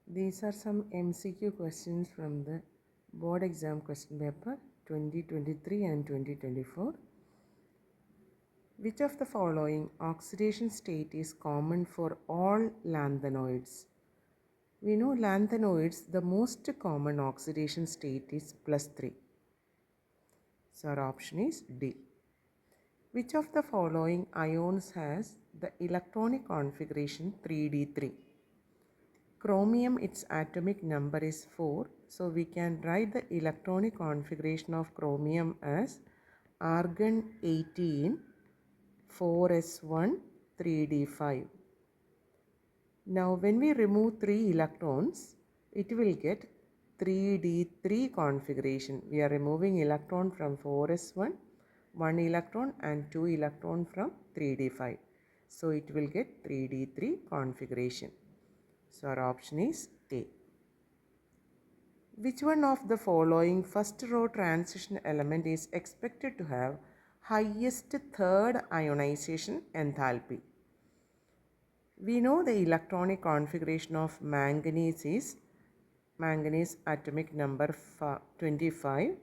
These are some MCQ questions from the board exam question paper 2023 and 2024. Which of the following oxidation state is common for all lanthanoids? We know lanthanoids, the most common oxidation state is +3. So our option is D. Which of the following ions has the electronic configuration 3D3? Chromium, its atomic number is 4. So we can write the electronic configuration of chromium as argon 18, 4s1, 3d5. Now when we remove 3 electrons, it will get 3d3 configuration. We are removing electron from 4s1, 1 electron and 2 electron from 3d5. So it will get 3d3 configuration. So our option is A. Which one of the following first row transition element is expected to have highest third ionization enthalpy? We know the electronic configuration of manganese is manganese atomic number 25,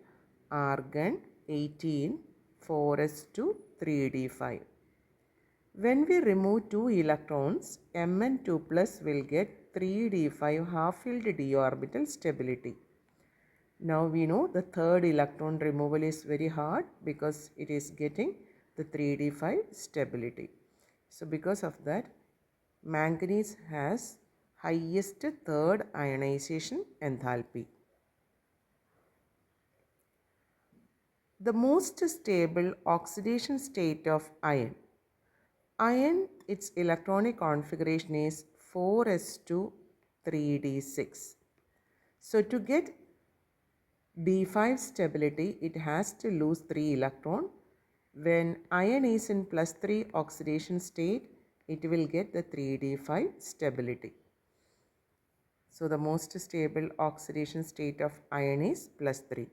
argon 18, 4s2, 3d5. When we remove 2 electrons, Mn2 plus will get 3d5 half-filled d orbital stability. Now we know the third electron removal is very hard because it is getting the 3d5 stability. So because of that, manganese has highest third ionization enthalpy. The most stable oxidation state of iron. Iron, its electronic configuration is 4s2 3d6. So to get d5 stability, it has to lose 3 electron. When iron is in +3 oxidation state, it will get the 3d5 stability. So the most stable oxidation state of iron is +3.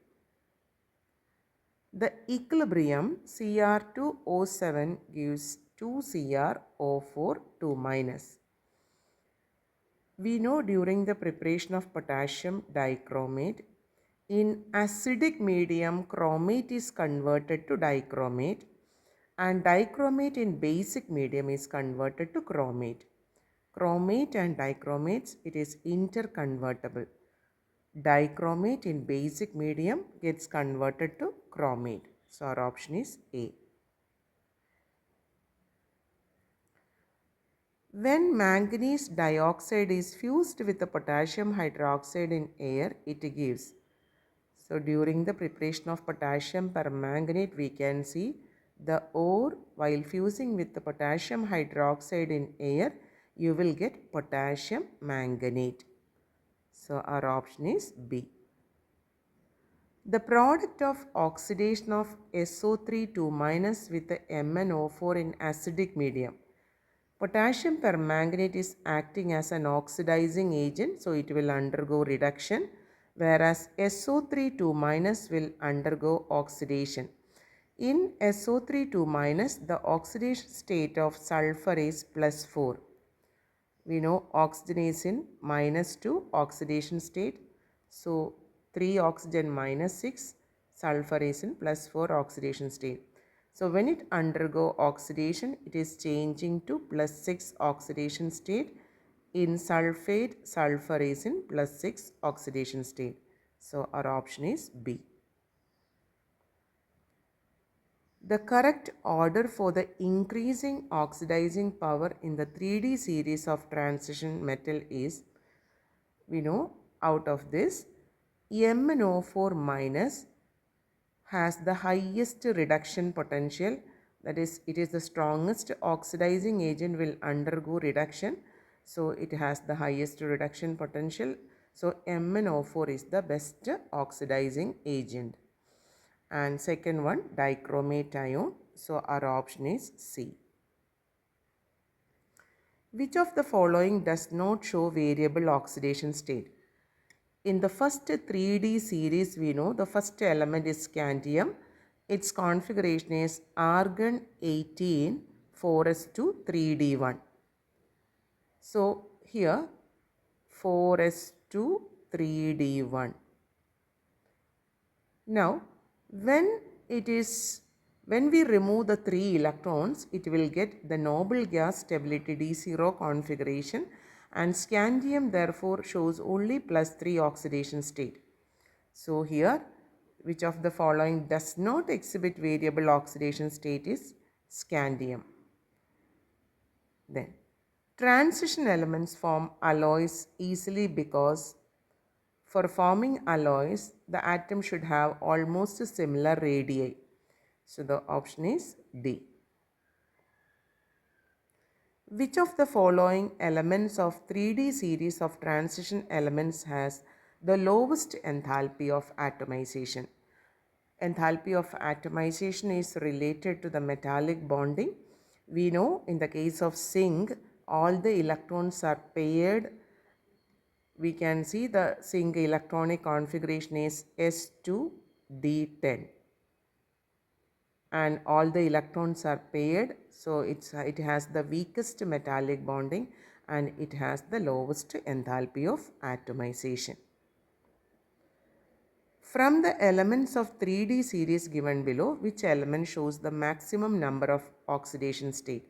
The equilibrium Cr2O7 gives 2Cr O4 2-. We know during the preparation of potassium dichromate, in acidic medium chromate is converted to dichromate and dichromate in basic medium is converted to chromate. Chromate and dichromates, it is interconvertible. Dichromate in basic medium gets converted to chromate. So our option is A. When manganese dioxide is fused with the potassium hydroxide in air, it gives. So during the preparation of potassium permanganate, we can see the ore while fusing with the potassium hydroxide in air, you will get potassium manganate. So our option is B. The product of oxidation of SO3 2- with the MnO4 in acidic medium. Potassium permanganate is acting as an oxidizing agent, so it will undergo reduction, whereas SO3 2- will undergo oxidation. In SO3 2-, the oxidation state of sulfur is +4. We know oxygen is in -2 oxidation state. So 3 oxygen -6, sulfur is in +4 oxidation state. So when it undergo oxidation, it is changing to +6 oxidation state. In sulfate, sulfur is in +6 oxidation state. So our option is B. The correct order for the increasing oxidizing power in the 3D series of transition metal is, we know out of this, MnO4- has the highest reduction potential. That is, it is the strongest oxidizing agent, will undergo reduction. So it has the highest reduction potential. So MnO4 is the best oxidizing agent. And second one, dichromate ion. So our option is C. Which of the following does not show variable oxidation state? In the first 3D series, we know the first element is scandium. Its configuration is argon 18, 4s2, 3d1. So here 4s2 3d1. Now, when it is when we remove the 3 electrons, it will get the noble gas stability D0 configuration, and scandium therefore shows only +3 oxidation state. So here, which of the following does not exhibit variable oxidation state is scandium. Then, transition elements form alloys easily because for forming alloys, the atom should have almost similar radii. So the option is D. Which of the following elements of 3D series of transition elements has the lowest enthalpy of atomization? Enthalpy of atomization is related to the metallic bonding. We know in the case of zinc, all the electrons are paired. We can see the zinc electronic configuration is S2D10, and all the electrons are paired, so it has the weakest metallic bonding and it has the lowest enthalpy of atomization. From the elements of 3D series given below, which element shows the maximum number of oxidation state?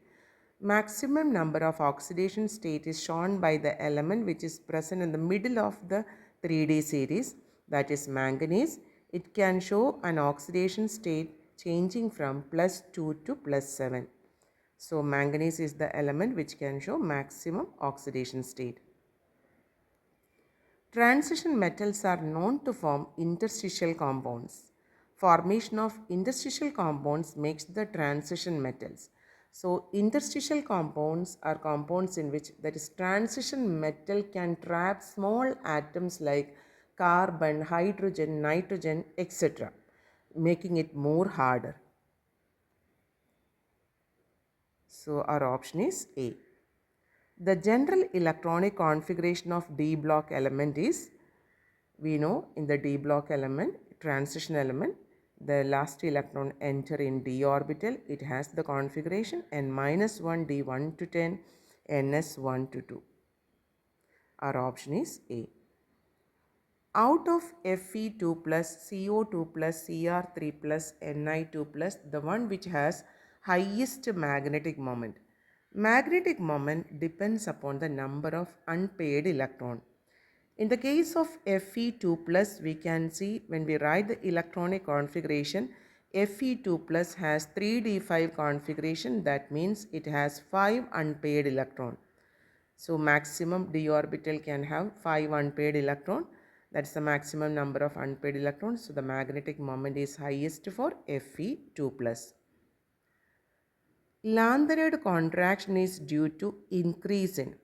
Maximum number of oxidation state is shown by the element which is present in the middle of the 3D series, that is manganese. It can show an oxidation state changing from +2 to +7. So manganese is the element which can show maximum oxidation state. Transition metals are known to form interstitial compounds. Formation of interstitial compounds makes the transition metals. So interstitial compounds are compounds in which that is transition metal can trap small atoms like carbon, hydrogen, nitrogen, etc., making it more harder. So our option is A. The general electronic configuration of D block element is, we know in the D block element, transition element, the last electron enter in D orbital. It has the configuration n-1 D1 to 10 ns1 to 2. Our option is A. Out of Fe2 plus, CO2 plus, Cr3 plus, Ni2 plus, the one which has highest magnetic moment. Magnetic moment depends upon the number of unpaired electron. In the case of Fe2 plus, we can see when we write the electronic configuration, Fe2 plus has 3d5 configuration. That means it has 5 unpaired electron. So maximum d orbital can have 5 unpaired electron. That's the maximum number of unpaired electrons. So the magnetic moment is highest for Fe2 plus. Lanthanide contraction is due to increase in.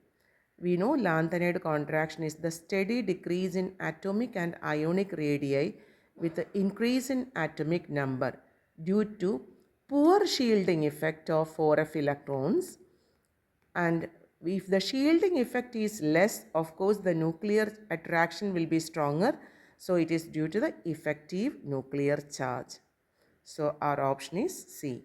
We know lanthanide contraction is the steady decrease in atomic and ionic radii with the increase in atomic number due to poor shielding effect of 4f electrons. And if the shielding effect is less, of course the nuclear attraction will be stronger. So it is due to the effective nuclear charge. So our option is C.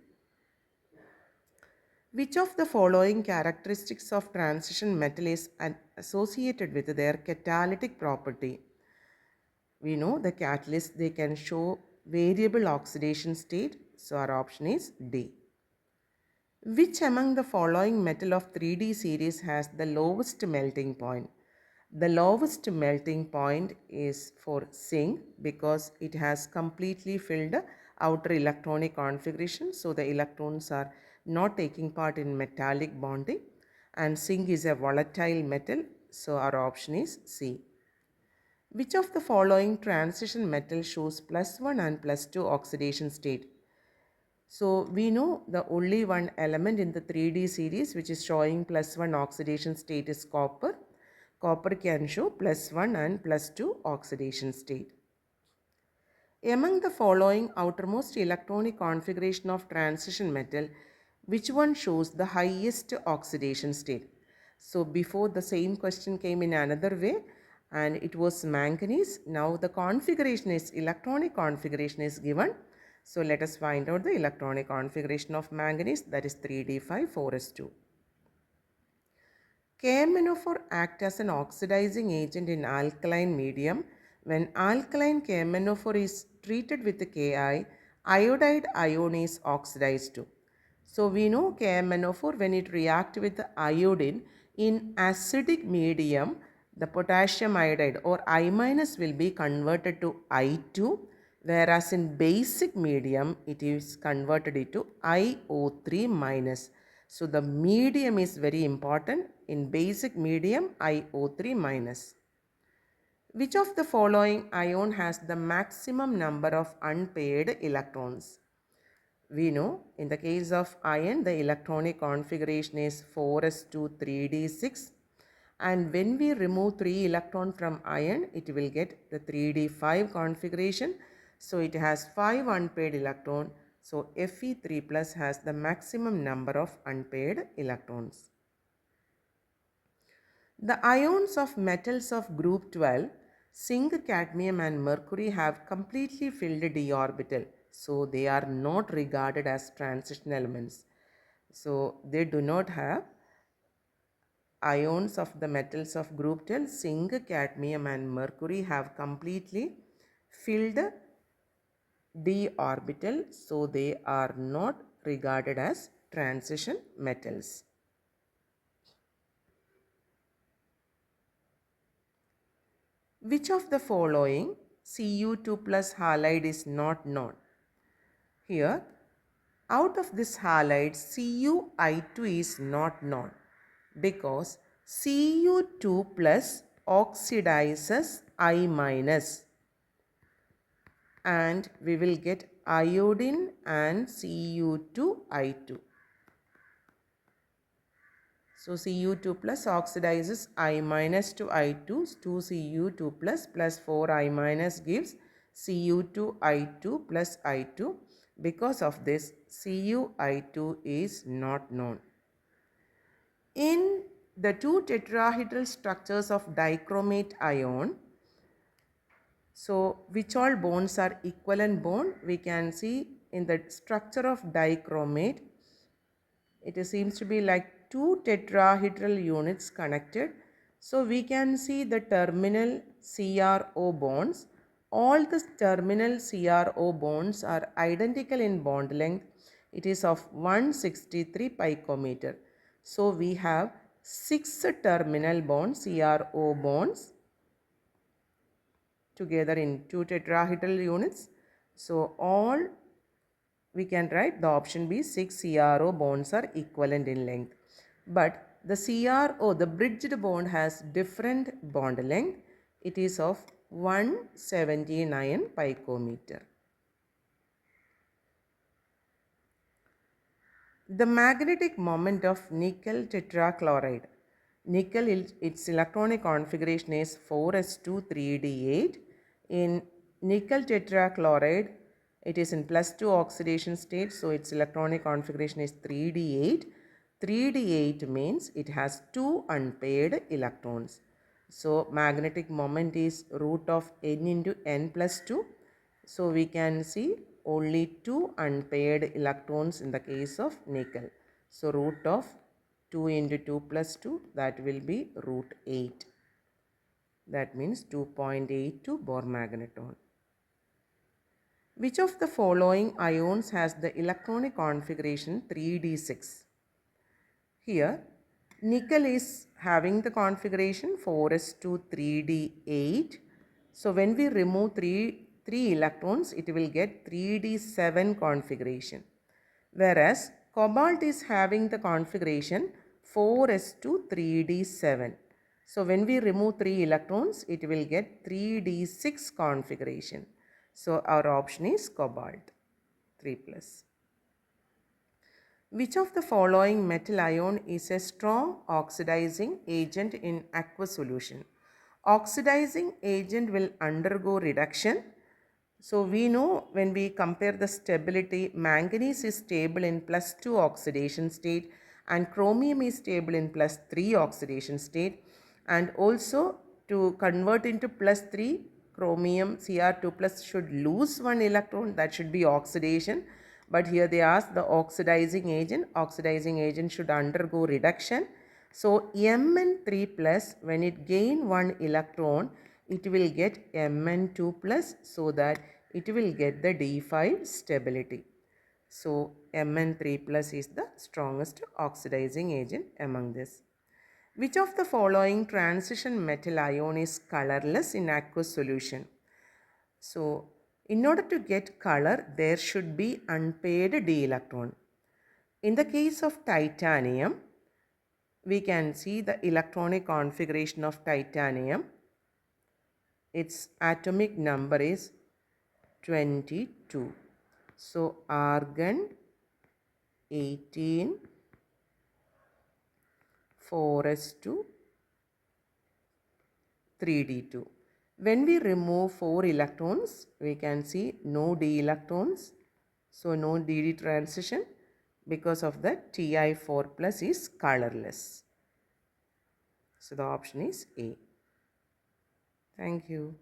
Which of the following characteristics of transition metal is associated with their catalytic property? We know the catalyst, they can show variable oxidation state. So our option is D. Which among the following metal of 3D series has the lowest melting point? The lowest melting point is for zinc because it has completely filled outer electronic configuration. So the electrons are not taking part in metallic bonding, and zinc is a volatile metal. So our option is C. Which of the following transition metal shows +1 and +2 oxidation state? So we know the only one element in the 3D series which is showing +1 oxidation state is copper. Copper can show +1 and +2 oxidation state. Among the following outermost electronic configuration of transition metal, which one shows the highest oxidation state? So before the same question came in another way and it was manganese. Now the configuration is, electronic configuration is given. So let us find out the electronic configuration of manganese, that is 3d5 4s2. KMnO4 act as an oxidizing agent in alkaline medium. When alkaline KMnO4 is treated with Ki, iodide ion is oxidized to. So we know KMnO4, when it reacts with the iodine in acidic medium, the potassium iodide or I minus will be converted to I2, whereas in basic medium it is converted into IO3 minus. So the medium is very important. In basic medium, IO3 minus. Which of the following ion has the maximum number of unpaired electrons? We know in the case of iron, the electronic configuration is 4s2 3d6, and when we remove 3 electron from iron, it will get the 3d5 configuration. So it has 5 unpaired electron. So Fe3 plus has the maximum number of unpaired electrons. The ions of metals of group 12, zinc, cadmium and mercury, have completely filled d orbital. So they are not regarded as transition elements. So they do not have ions of the metals of group 12, zinc, cadmium and mercury have completely filled d orbital. So they are not regarded as transition metals. Which of the following Cu2 plus halide is not known? Here, out of this halide, CuI2 is not known because Cu2 plus oxidizes I minus, and we will get iodine and Cu2I2. So Cu2 plus oxidizes I minus to I2, 2Cu2 plus 4I minus gives Cu2I2 plus I2. Because of this, CuI2 is not known. In the two tetrahedral structures of dichromate ion, so which all bonds are equivalent bond? We can see in the structure of dichromate, it seems to be like two tetrahedral units connected. So we can see the terminal CRO bonds. All the terminal CRO bonds are identical in bond length. It is of 163 picometer. So we have 6 terminal bonds, CRO bonds, together in two tetrahedral units. So all we can write the option B, 6 CRO bonds are equivalent in length. But the CRO, the bridged bond, has different bond length. It is of 179 picometer. The magnetic moment of nickel tetrachloride. Nickel, its electronic configuration is 4s2 3d8. In nickel tetrachloride, it is in +2 oxidation state, so its electronic configuration is 3d8. 3d8 means it has 2 unpaired electrons. So magnetic moment is root of n into n plus 2. So we can see only 2 unpaired electrons in the case of nickel. So root of 2 into 2 plus 2, that will be root 8. That means 2.82 Bohr magneton. Which of the following ions has the electronic configuration 3d6? Here, nickel is having the configuration 4s2 3d8. So when we remove 3 electrons, it will get 3d7 configuration. Whereas cobalt is having the configuration 4s2 3d7. So when we remove 3 electrons, it will get 3d6 configuration. So our option is cobalt, 3 plus. Which of the following metal ion is a strong oxidizing agent in aqueous solution? Oxidizing agent will undergo reduction. So we know when we compare the stability, manganese is stable in +2 oxidation state and chromium is stable in +3 oxidation state. And also to convert into +3, chromium Cr2 plus should lose 1 electron, that should be oxidation. But here they ask the oxidizing agent. Oxidizing agent should undergo reduction. So Mn3 plus, when it gain one electron, it will get Mn2 plus, so that it will get the D5 stability. So Mn3 plus is the strongest oxidizing agent among this. Which of the following transition metal ion is colorless in aqueous solution? So in order to get color, there should be unpaired d electron. In the case of titanium, we can see the electronic configuration of titanium. Its atomic number is 22. So argon 18, 4s2, 3d2. When we remove 4 electrons, we can see no d electrons. So no dd transition, because of that Ti4 plus is colorless. So the option is A. Thank you.